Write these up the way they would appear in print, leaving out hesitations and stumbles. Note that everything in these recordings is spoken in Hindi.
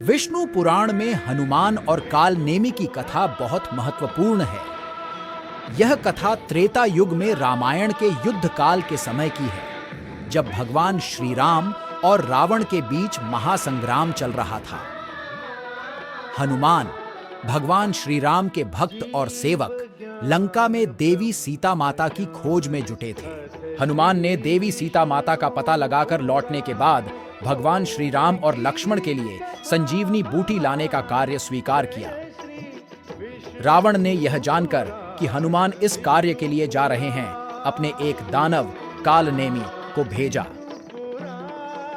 विष्णु पुराण में हनुमान और काल नेमी की कथा बहुत महत्वपूर्ण है। यह कथा त्रेता युग में रामायण के युद्ध काल के समय की है, जब भगवान श्री राम और रावण के बीच महासंग्राम चल रहा था। हनुमान भगवान श्री राम के भक्त और सेवक लंका में देवी सीता माता की खोज में जुटे थे। हनुमान ने देवी सीता माता का पता लगाकर लौटने के बाद भगवान श्री राम और लक्ष्मण के लिए संजीवनी बूटी लाने का कार्य स्वीकार किया। रावण ने यह जानकर कि हनुमान इस कार्य के लिए जा रहे हैं, अपने एक दानव कालनेमी को भेजा।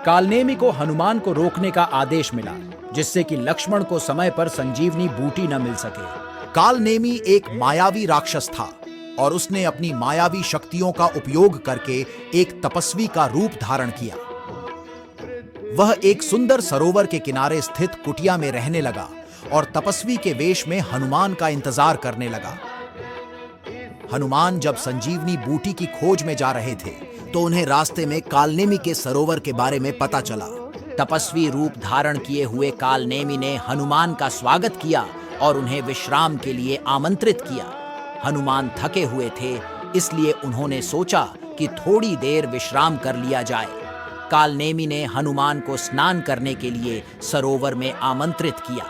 कालनेमी को हनुमान को रोकने का आदेश मिला, जिससे कि लक्ष्मण को समय पर संजीवनी बूटी न मिल सके। कालनेमी एक मायावी राक्षस था और उसने अपनी मायावी शक्तियों का उपयोग करके एक तपस्वी का रूप धारण किया। वह एक सुंदर सरोवर के किनारे स्थित कुटिया में रहने लगा और तपस्वी के वेश में हनुमान का इंतजार करने लगा। हनुमान जब संजीवनी बूटी की खोज में जा रहे थे, तो उन्हें रास्ते में कालनेमी के सरोवर के बारे में पता चला। तपस्वी रूप धारण किए हुए कालनेमी ने हनुमान का स्वागत किया और उन्हें विश्राम के लिए आमंत्रित किया। हनुमान थके हुए थे, इसलिए उन्होंने सोचा कि थोड़ी देर विश्राम कर लिया जाए। कालनेमी ने हनुमान को स्नान करने के लिए सरोवर में आमंत्रित किया।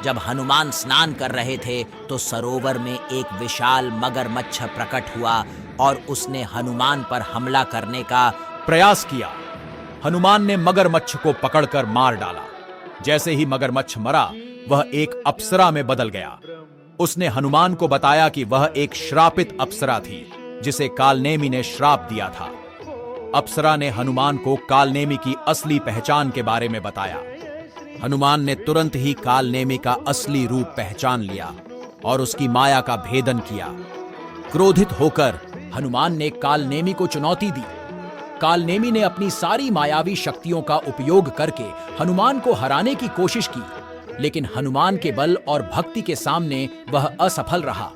जब हनुमान स्नान कर रहे थे, तो सरोवर में एक विशाल मगरमच्छ प्रकट हुआ और उसने हनुमान पर हमला करने का प्रयास किया। हनुमान ने मगरमच्छ को पकड़कर मार डाला। जैसे ही मगरमच्छ मरा, वह एक अप्सरा में बदल गया। उसने हनुमान को बताया कि वह एक श्रापित अप्सरा थी, जिसे कालनेमी ने श्राप दिया था। अप्सरा ने हनुमान को कालनेमी की असली पहचान के बारे में बताया। हनुमान ने तुरंत ही कालनेमी का असली रूप पहचान लिया और उसकी माया का भेदन किया। क्रोधित होकर हनुमान ने कालनेमी को चुनौती दी। कालनेमी ने अपनी सारी मायावी शक्तियों का उपयोग करके हनुमान को हराने की कोशिश की, लेकिन हनुमान के बल और भक्ति के सामने वह असफल रहा।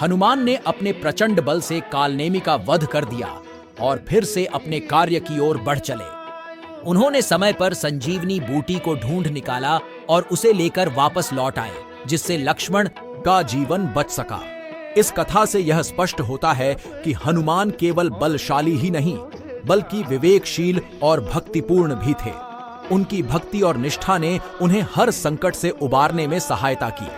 हनुमान ने अपने प्रचंड बल से कालनेमी का वध कर दिया और फिर से अपने कार्य की ओर बढ़ चले। उन्होंने समय पर संजीवनी बूटी को ढूंढ निकाला और उसे लेकर वापस लौट आए, जिससे लक्ष्मण का जीवन बच सका। इस कथा से यह स्पष्ट होता है कि हनुमान केवल बलशाली ही नहीं, बल्कि विवेकशील और भक्तिपूर्ण भी थे। उनकी भक्ति और निष्ठा ने उन्हें हर संकट से उबारने में सहायता की।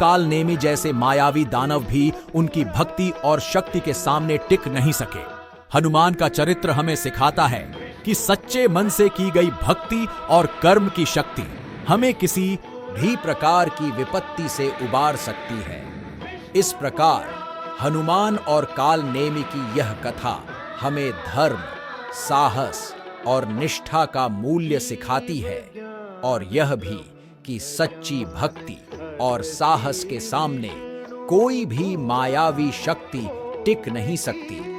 कालनेमी जैसे मायावी दानव भी उनकी भक्ति और शक्ति के सामने टिक नहीं सके। हनुमान का चरित्र हमें सिखाता है कि सच्चे मन से की गई भक्ति और कर्म की शक्ति हमें किसी भी प्रकार की विपत्ति से उबार सकती है। इस प्रकार हनुमान और कालनेमी की यह कथा हमें धर्म, साहस और निष्ठा का मूल्य सिखाती है, और यह भी कि सच्ची भक्ति और साहस के सामने कोई भी मायावी शक्ति टिक नहीं सकती।